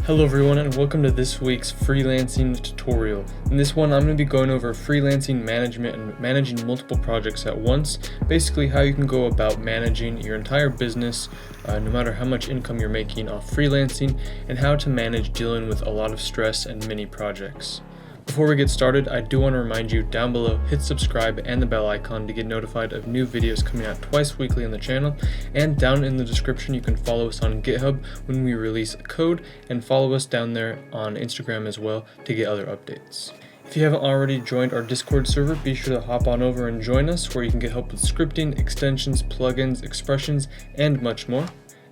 Hello everyone and welcome to this week's freelancing tutorial. In this one I'm going to be going over freelancing management and managing multiple projects at once, basically how you can go about managing your entire business no matter how much income you're making off freelancing, and how to manage dealing with a lot of stress and mini projects. Before we get started, I do want to remind you down below, hit subscribe and the bell icon to get notified of new videos coming out twice weekly on the channel, and down in the description you can follow us on GitHub when we release a code, and follow us down there on Instagram as well to get other updates. If you haven't already joined our Discord server, be sure to hop on over and join us, where you can get help with scripting, extensions, plugins, expressions, and much more.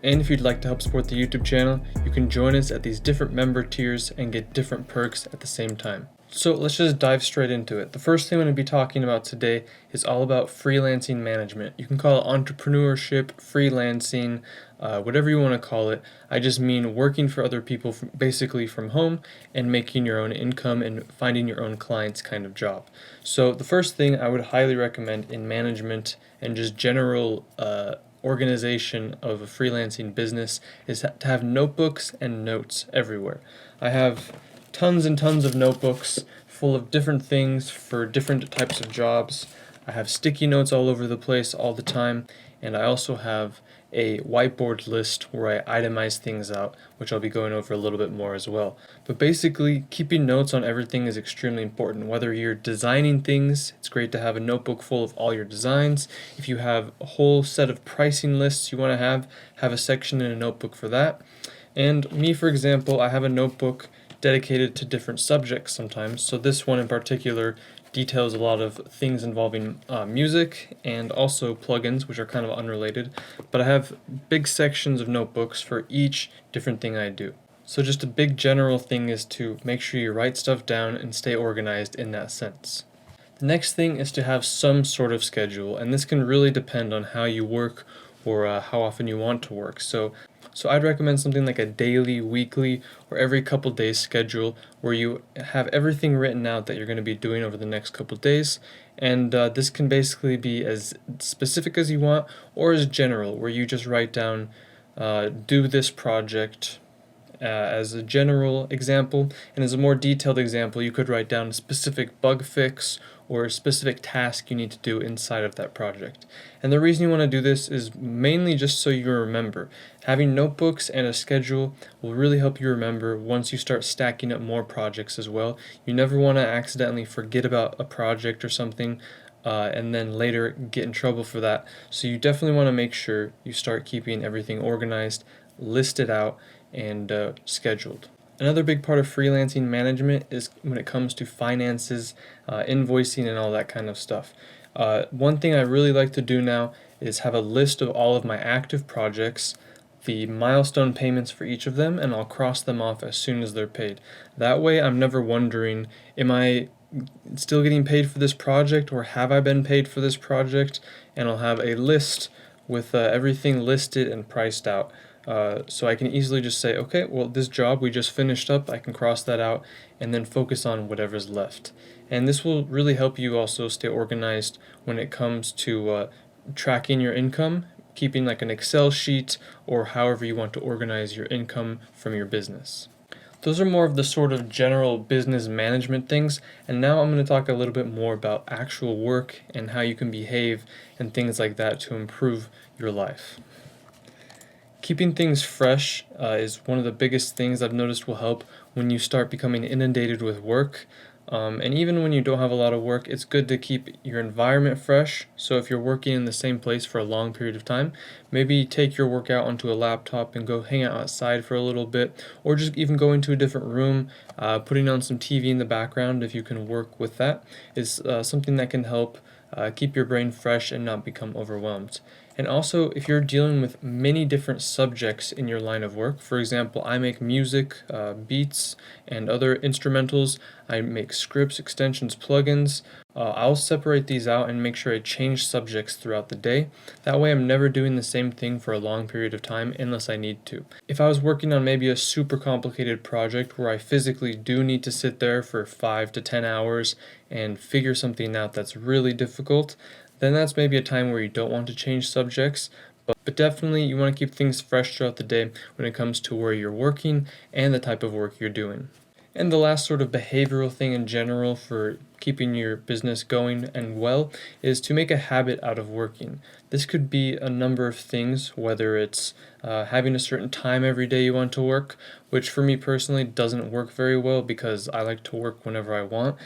And if you'd like to help support the YouTube channel, you can join us at these different member tiers and get different perks at the same time. So let's just dive straight into it. The first thing I'm going to be talking about today is all about freelancing management. You can call it entrepreneurship, freelancing, whatever you want to call it. I just mean working for other people basically from home and making your own income and finding your own clients kind of job. So the first thing I would highly recommend in management and just general organization of a freelancing business is to have notebooks and notes everywhere. I have tons and tons of notebooks full of different things for different types of jobs. I have sticky notes all over the place all the time, and I also have a whiteboard list where I itemize things out, which I'll be going over a little bit more as well. But basically, keeping notes on everything is extremely important. Whether you're designing things, it's great to have a notebook full of all your designs. If you have a whole set of pricing lists you want to have a section in a notebook for that. And me, for example, I have a notebook dedicated to different subjects sometimes. So this one in particular details a lot of things involving music and also plugins, which are kind of unrelated. But I have big sections of notebooks for each different thing I do. So just a big general thing is to make sure you write stuff down and stay organized in that sense. The next thing is to have some sort of schedule, and this can really depend on how you work or how often you want to work. So I'd recommend something like a daily, weekly, or every couple days schedule where you have everything written out that you're going to be doing over the next couple days. And this can basically be as specific as you want or as general, where you just write down, do this project as a general example, and as a more detailed example, you could write down a specific bug fix or a specific task you need to do inside of that project. And the reason you want to do this is mainly just so you remember. Having notebooks and a schedule will really help you remember once you start stacking up more projects as well. You never want to accidentally forget about a project or something and then later get in trouble for that. So you definitely want to make sure you start keeping everything organized, listed out, and scheduled. Another big part of freelancing management is when it comes to finances, invoicing, and all that kind of stuff. One thing I really like to do now is have a list of all of my active projects, the milestone payments for each of them, and I'll cross them off as soon as they're paid. That way I'm never wondering, am I still getting paid for this project, or have I been paid for this project? And I'll have a list with everything listed and priced out. So I can easily just say, okay, well, this job we just finished up, I can cross that out and then focus on whatever's left. And this will really help you also stay organized when it comes to tracking your income, keeping like an Excel sheet or however you want to organize your income from your business. Those are more of the sort of general business management things, and now I'm going to talk a little bit more about actual work and how you can behave and things like that to improve your life. Keeping things fresh is one of the biggest things I've noticed will help when you start becoming inundated with work. And even when you don't have a lot of work, it's good to keep your environment fresh. So if you're working in the same place for a long period of time, maybe take your work out onto a laptop and go hang out outside for a little bit, or just even go into a different room, putting on some TV in the background if you can work with that is something that can help keep your brain fresh and not become overwhelmed. And also, if you're dealing with many different subjects in your line of work, for example, I make music, beats, and other instrumentals, I make scripts, extensions, plugins, I'll separate these out and make sure I change subjects throughout the day. That way I'm never doing the same thing for a long period of time unless I need to. If I was working on maybe a super complicated project where I physically do need to sit there for 5 to 10 hours and figure something out that's really difficult, then that's maybe a time where you don't want to change subjects. But definitely you want to keep things fresh throughout the day when it comes to where you're working and the type of work you're doing. And the last sort of behavioral thing in general for keeping your business going and well is to make a habit out of working. This could be a number of things, whether it's having a certain time every day you want to work, which for me personally doesn't work very well because I like to work whenever I want.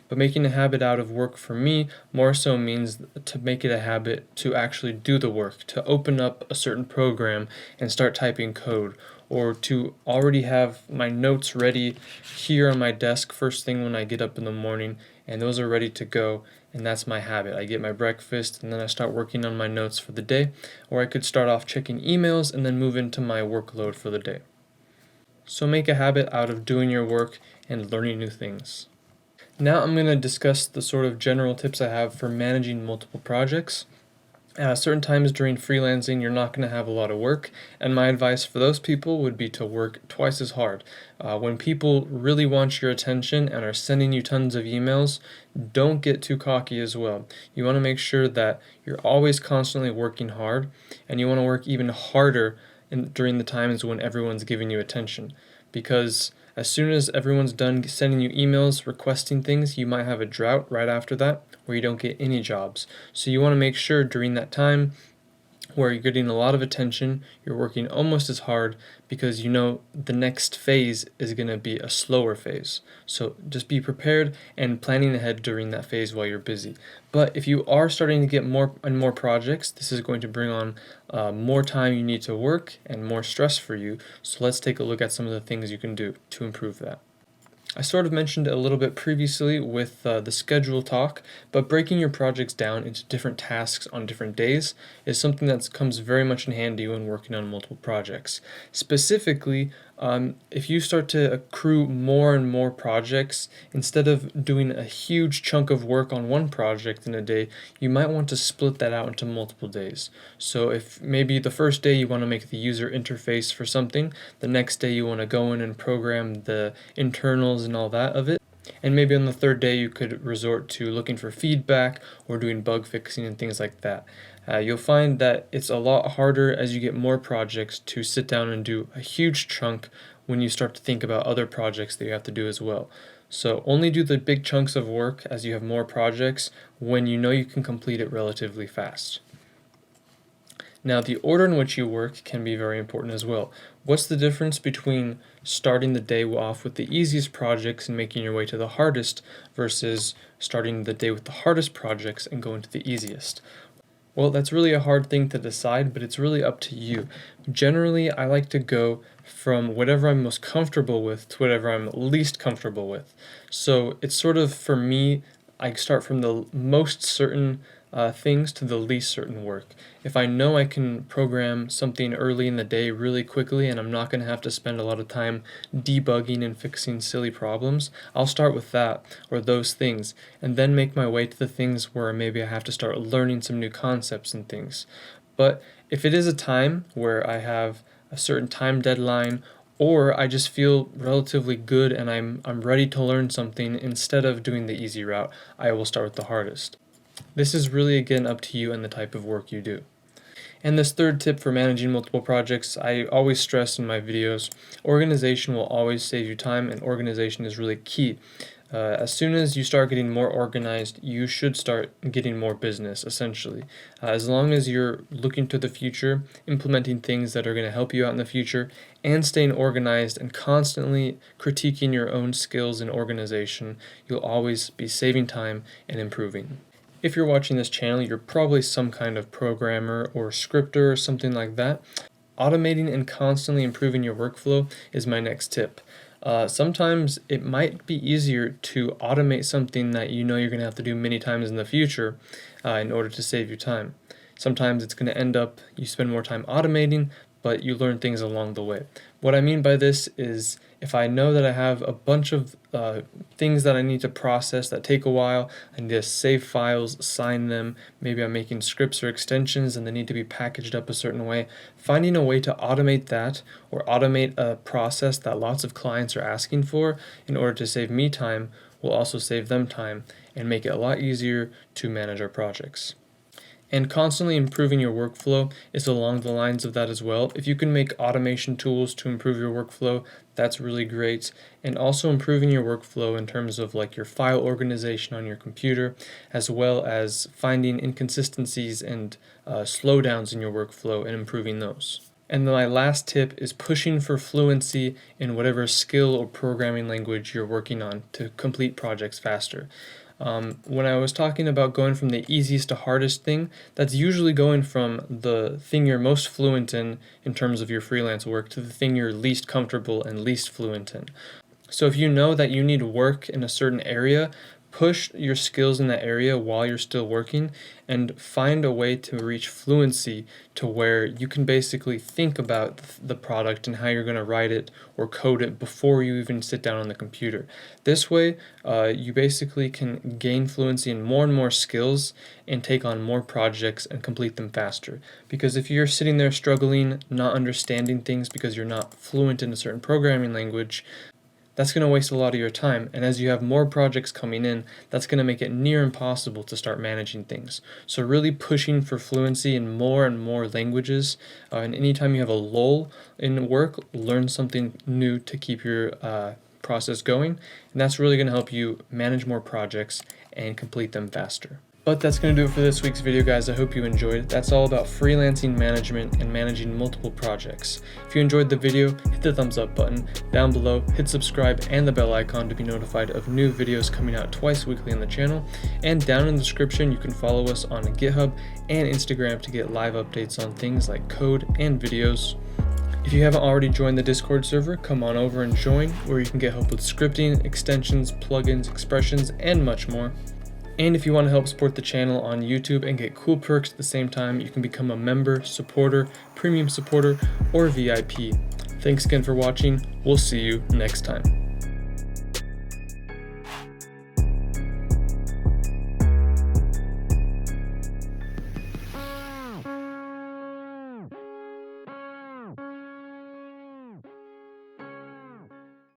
But making a habit out of work for me more so means to make it a habit to actually do the work, to open up a certain program and start typing code, or to already have my notes ready here on my desk first thing when I get up in the morning, and those are ready to go. And that's my habit. I get my breakfast and then I start working on my notes for the day, or I could start off checking emails and then move into my workload for the day. So make a habit out of doing your work and learning new things. Now I'm going to discuss the sort of general tips I have for managing multiple projects. Certain times during freelancing, you're not going to have a lot of work, and my advice for those people would be to work twice as hard. When people really want your attention and are sending you tons of emails, don't get too cocky as well. You want to make sure that you're always constantly working hard, and you want to work even harder during the times when everyone's giving you attention. Because as soon as everyone's done sending you emails requesting things, you might have a drought right after that where you don't get any jobs. So you want to make sure during that time where you're getting a lot of attention, you're working almost as hard because you know the next phase is going to be a slower phase. So just be prepared and planning ahead during that phase while you're busy. But if you are starting to get more and more projects, this is going to bring on more time you need to work and more stress for you. So let's take a look at some of the things you can do to improve that. I sort of mentioned it a little bit previously with the schedule talk, but breaking your projects down into different tasks on different days is something that comes very much in handy when working on multiple projects. Specifically, if you start to accrue more and more projects, instead of doing a huge chunk of work on one project in a day, you might want to split that out into multiple days. So if maybe the first day you want to make the user interface for something, the next day you want to go in and program the internals and all that of it, and maybe on the third day you could resort to looking for feedback or doing bug fixing and things like that. You'll find that it's a lot harder as you get more projects to sit down and do a huge chunk when you start to think about other projects that you have to do as well. So only do the big chunks of work as you have more projects when you know you can complete it relatively fast. Now, the order in which you work can be very important as well. What's the difference between starting the day off with the easiest projects and making your way to the hardest versus starting the day with the hardest projects and going to the easiest? Well, that's really a hard thing to decide, but it's really up to you. Generally, I like to go from whatever I'm most comfortable with to whatever I'm least comfortable with. So it's sort of, for me, I start from the most certain things to the least certain work. If I know I can program something early in the day really quickly and I'm not going to have to spend a lot of time debugging and fixing silly problems, I'll start with that or those things and then make my way to the things where maybe I have to start learning some new concepts and things. But if it is a time where I have a certain time deadline or I just feel relatively good and I'm ready to learn something, instead of doing the easy route, I will start with the hardest. This is really again up to you and the type of work you do. And this third tip for managing multiple projects, I always stress in my videos, organization will always save you time, and organization is really key. As soon as you start getting more organized, you should start getting more business, essentially. As long as you're looking to the future, implementing things that are going to help you out in the future, and staying organized and constantly critiquing your own skills in organization, you'll always be saving time and improving. If you're watching this channel, you're probably some kind of programmer or scripter or something like that. Automating and constantly improving your workflow is my next tip. Sometimes it might be easier to automate something that you know you're going to have to do many times in the future in order to save you time. Sometimes it's going to end up you spend more time automating, but you learn things along the way. What I mean by this is if I know that I have a bunch of things that I need to process that take a while, I need to save files, sign them, maybe I'm making scripts or extensions and they need to be packaged up a certain way, finding a way to automate that or automate a process that lots of clients are asking for in order to save me time will also save them time and make it a lot easier to manage our projects. And constantly improving your workflow is along the lines of that as well. If you can make automation tools to improve your workflow, that's really great. And also improving your workflow in terms of like your file organization on your computer, as well as finding inconsistencies and slowdowns in your workflow and improving those. And then my last tip is pushing for fluency in whatever skill or programming language you're working on to complete projects faster. When I was talking about going from the easiest to hardest thing, that's usually going from the thing you're most fluent in terms of your freelance work, to the thing you're least comfortable and least fluent in. So if you know that you need work in a certain area, push your skills in that area while you're still working and find a way to reach fluency to where you can basically think about the product and how you're going to write it or code it before you even sit down on the computer. This way, you basically can gain fluency in more and more skills and take on more projects and complete them faster. Because if you're sitting there struggling, not understanding things because you're not fluent in a certain programming language, that's going to waste a lot of your time, and as you have more projects coming in, that's going to make it near impossible to start managing things. So really pushing for fluency in more and more languages, and anytime you have a lull in work, learn something new to keep your process going, and that's really going to help you manage more projects and complete them faster. But that's going to do it for this week's video, guys. I hope you enjoyed. That's all about freelancing management and managing multiple projects. If you enjoyed the video, hit the thumbs up button. Down below, hit subscribe and the bell icon to be notified of new videos coming out twice weekly on the channel. And down in the description, you can follow us on GitHub and Instagram to get live updates on things like code and videos. If you haven't already joined the Discord server, come on over and join, where you can get help with scripting, extensions, plugins, expressions, and much more. And if you want to help support the channel on YouTube and get cool perks at the same time, you can become a member, supporter, premium supporter, or VIP. Thanks again for watching. We'll see you next time.